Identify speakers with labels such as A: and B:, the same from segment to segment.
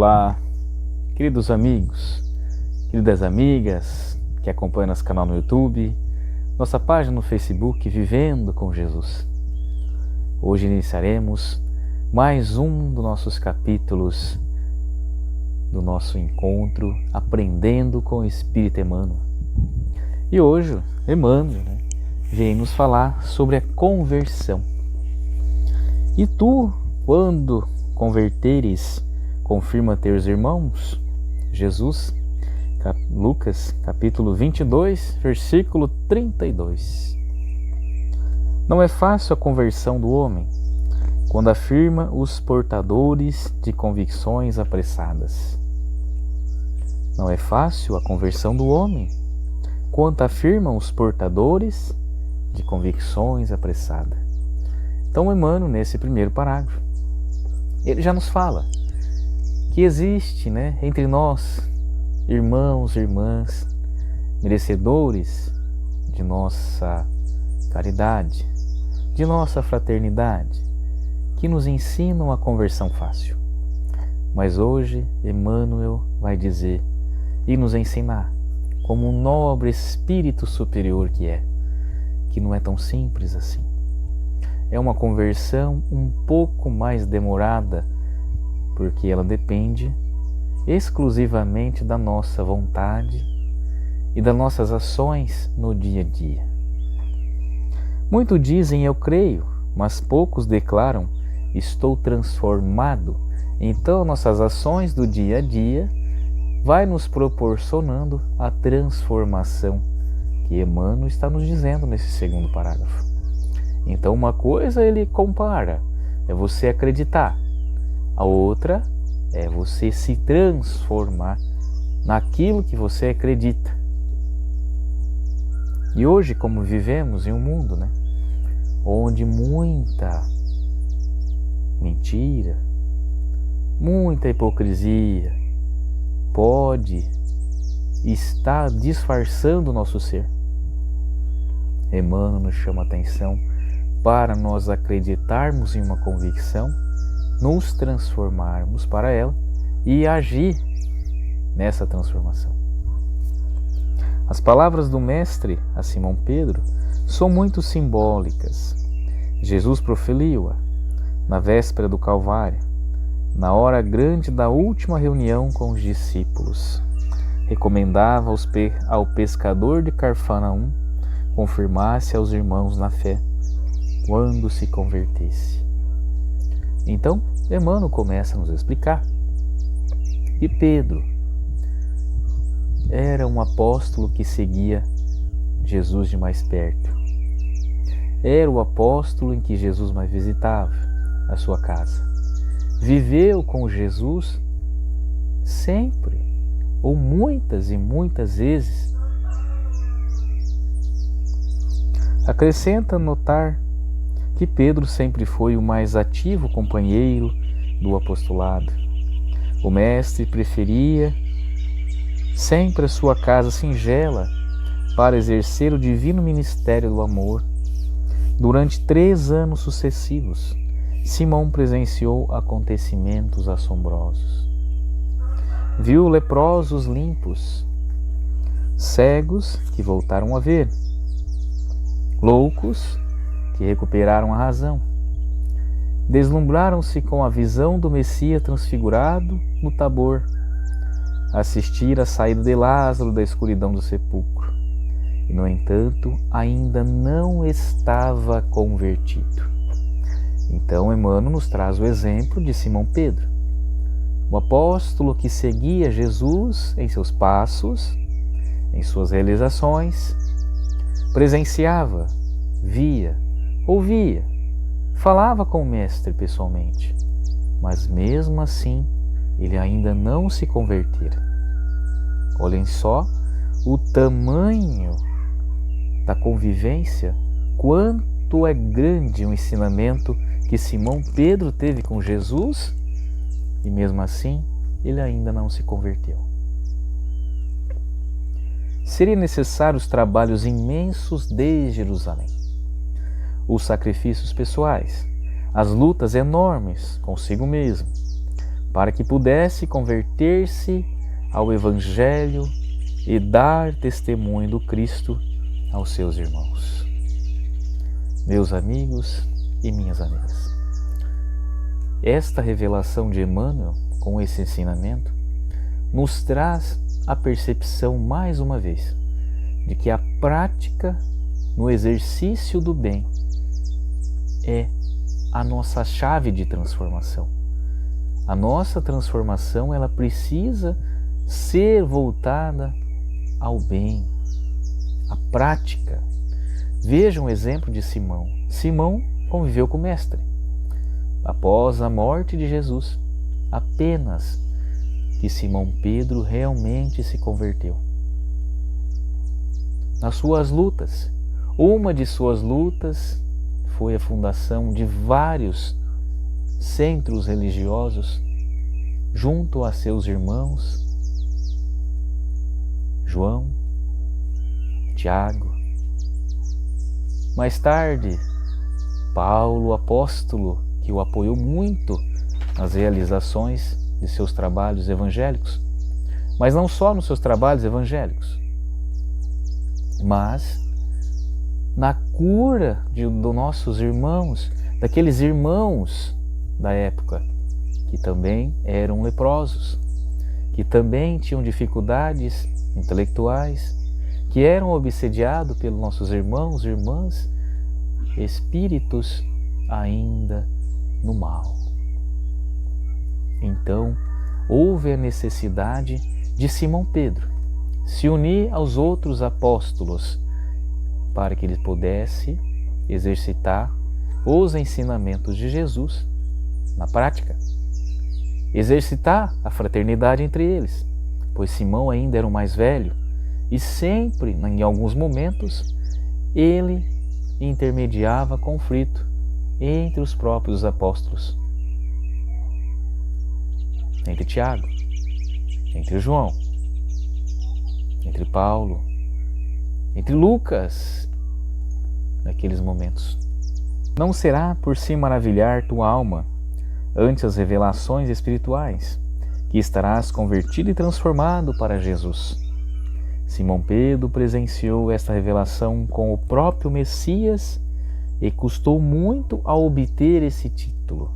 A: Olá, queridos amigos, queridas amigas que acompanham nosso canal no YouTube, nossa página no Facebook Vivendo com Jesus. Hoje iniciaremos mais um dos nossos capítulos do nosso encontro Aprendendo com o Espírito Emmanuel. E hoje, Emmanuel vem nos falar sobre a conversão. E tu, quando converteres, confirma teus irmãos, Jesus, Lucas, capítulo 22, versículo 32. Não é fácil a conversão do homem, quando afirma os portadores de convicções apressadas. Não é fácil a conversão do homem, quando afirmam os portadores de convicções apressadas. Então, Emmanuel, nesse primeiro parágrafo, ele já nos fala que existe, entre nós, irmãos e irmãs, merecedores de nossa caridade, de nossa fraternidade, que nos ensinam a conversão fácil. Mas hoje, Emmanuel vai dizer e nos ensinar, como um nobre espírito superior que não é tão simples assim. É uma conversão um pouco mais demorada, porque ela depende exclusivamente da nossa vontade e das nossas ações no dia a dia. Muitos dizem eu creio, mas poucos declaram estou transformado. Então nossas ações do dia a dia vai nos proporcionando a transformação que Emmanuel está nos dizendo nesse segundo parágrafo. Então uma coisa ele compara, é você acreditar. A outra é você se transformar naquilo que você acredita. E hoje, como vivemos em um mundo, onde muita mentira, muita hipocrisia pode estar disfarçando o nosso ser, Emmanuel nos chama a atenção para nós acreditarmos em uma convicção, nos transformarmos para ela e agir nessa transformação. As palavras do Mestre a Simão Pedro são muito simbólicas. Jesus proferiu-a na véspera do Calvário, na hora grande da última reunião com os discípulos. Recomendava ao pescador de Cafarnaum confirmasse aos irmãos na fé quando se convertesse. Então, Emmanuel começa a nos explicar que Pedro era um apóstolo que seguia Jesus de mais perto. Era o apóstolo em que Jesus mais visitava a sua casa. Viveu com Jesus sempre, ou muitas e muitas vezes. Acrescenta notar que Pedro sempre foi o mais ativo companheiro do apostolado. O Mestre preferia sempre a sua casa singela para exercer o divino ministério do amor. Durante 3 anos sucessivos, Simão presenciou acontecimentos assombrosos. Viu leprosos limpos, cegos que voltaram a ver, loucos que recuperaram a razão. Deslumbraram-se com a visão do Messias transfigurado no Tabor, assistir à saída de Lázaro da escuridão do sepulcro, e no entanto ainda não estava convertido. Então Emmanuel nos traz o exemplo de Simão Pedro, o apóstolo que seguia Jesus em seus passos, em suas realizações, presenciava, via, ouvia, falava com o Mestre pessoalmente, mas mesmo assim ele ainda não se convertera. Olhem só o tamanho da convivência, quanto é grande o ensinamento que Simão Pedro teve com Jesus e mesmo assim ele ainda não se converteu. Seria necessário os trabalhos imensos de Jerusalém, os sacrifícios pessoais, as lutas enormes consigo mesmo, para que pudesse converter-se ao Evangelho e dar testemunho do Cristo aos seus irmãos. Meus amigos e minhas amigas, esta revelação de Emmanuel, com esse ensinamento, nos traz a percepção, mais uma vez, de que a prática no exercício do bem é a nossa chave de transformação. A nossa transformação, ela precisa ser voltada ao bem, à prática. Vejam o exemplo de Simão. Simão conviveu com o Mestre. Após a morte de Jesus, apenas que Simão Pedro realmente se converteu. Nas suas lutas, uma de suas lutas foi a fundação de vários centros religiosos junto a seus irmãos João, Tiago. Mais tarde, Paulo, apóstolo, que o apoiou muito nas realizações de seus trabalhos evangélicos, mas não só nos seus trabalhos evangélicos, mas na cura dos nossos irmãos, daqueles irmãos da época que também eram leprosos, que também tinham dificuldades intelectuais, que eram obsediados pelos nossos irmãos e irmãs, espíritos ainda no mal. Então, houve a necessidade de Simão Pedro se unir aos outros apóstolos para que ele pudesse exercitar os ensinamentos de Jesus na prática, exercitar a fraternidade entre eles, pois Simão ainda era o mais velho e sempre, em alguns momentos, ele intermediava conflito entre os próprios apóstolos, entre Tiago, entre João, entre Paulo, entre Lucas, naqueles momentos. Não será por se maravilhar tua alma ante as revelações espirituais, que estarás convertido e transformado para Jesus. Simão Pedro presenciou esta revelação com o próprio Messias e custou muito a obter esse título.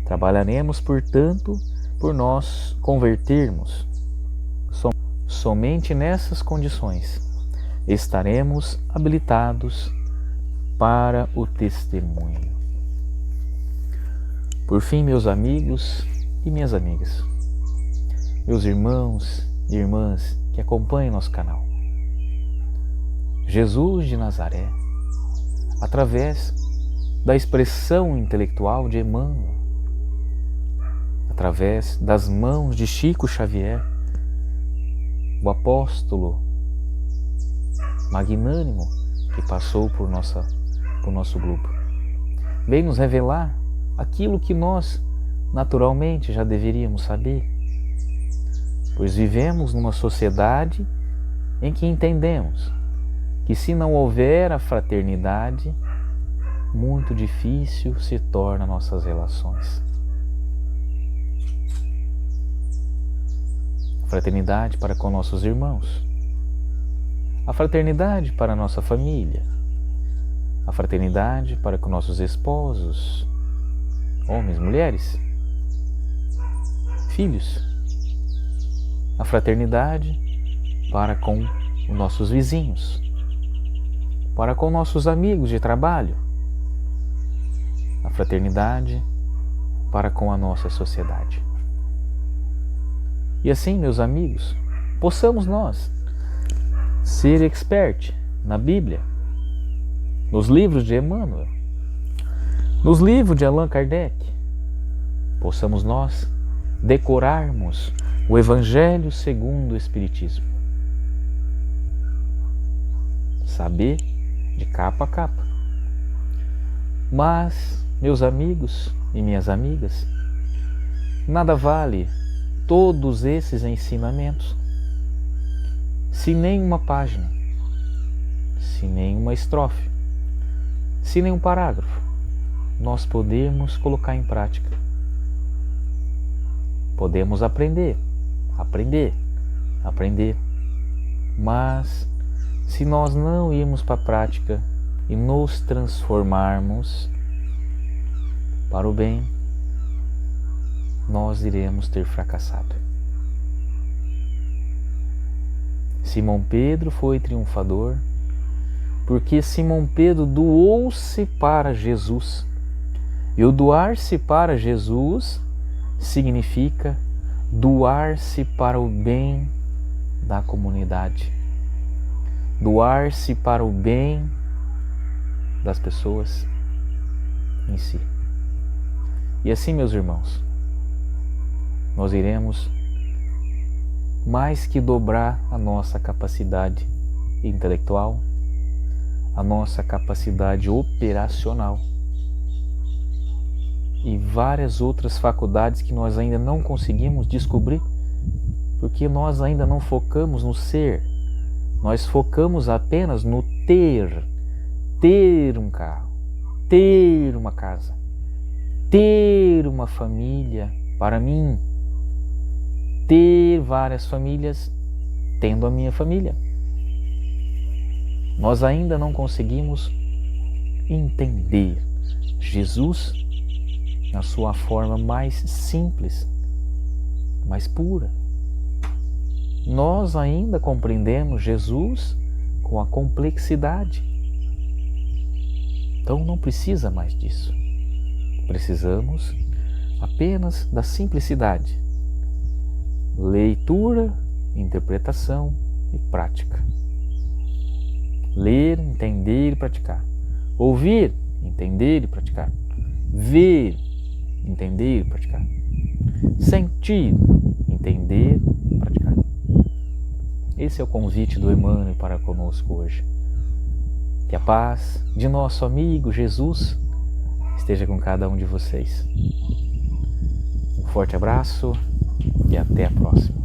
A: Trabalharemos, portanto, por nós convertermos. Somente nessas condições estaremos habilitados para o testemunho. Por fim, meus amigos e minhas amigas, meus irmãos e irmãs que acompanham nosso canal, Jesus de Nazaré, através da expressão intelectual de Emmanuel, através das mãos de Chico Xavier, o apóstolo magnânimo que passou por nosso grupo, vem nos revelar aquilo que nós naturalmente já deveríamos saber, pois vivemos numa sociedade em que entendemos que se não houver a fraternidade, muito difícil se tornam nossas relações. A fraternidade para com nossos irmãos, a fraternidade para a nossa família, a fraternidade para com nossos esposos, homens, mulheres, filhos, a fraternidade para com os nossos vizinhos, para com nossos amigos de trabalho, a fraternidade para com a nossa sociedade. E assim, meus amigos, possamos nós ser expert na Bíblia, nos livros de Emmanuel, nos livros de Allan Kardec, possamos nós decorarmos o Evangelho segundo o Espiritismo, saber de capa a capa. Mas, meus amigos e minhas amigas, nada vale todos esses ensinamentos se nem uma página, se nem uma estrofe, se nem um parágrafo nós podemos colocar em prática. Podemos aprender, mas se nós não irmos para a prática e nos transformarmos para o bem, nós iremos ter fracassado. Simão Pedro foi triunfador porque Simão Pedro doou-se para Jesus. E o doar-se para Jesus significa doar-se para o bem da comunidade, doar-se para o bem das pessoas em si. E assim, meus irmãos, nós iremos mais que dobrar a nossa capacidade intelectual, a nossa capacidade operacional e várias outras faculdades que nós ainda não conseguimos descobrir, porque nós ainda não focamos no ser, nós focamos apenas no ter um carro, ter uma casa, ter uma família para mim, ter várias famílias tendo a minha família. Nós ainda não conseguimos entender Jesus na sua forma mais simples, mais pura. Nós ainda compreendemos Jesus com a complexidade. Então não precisa mais disso. Precisamos apenas da simplicidade. Leitura, interpretação e prática. Ler, entender e praticar. Ouvir, entender e praticar. Ver, entender e praticar. Sentir, entender e praticar. Esse é o convite do Emmanuel para conosco hoje. Que a paz de nosso amigo Jesus esteja com cada um de vocês. Um forte abraço e até a próxima.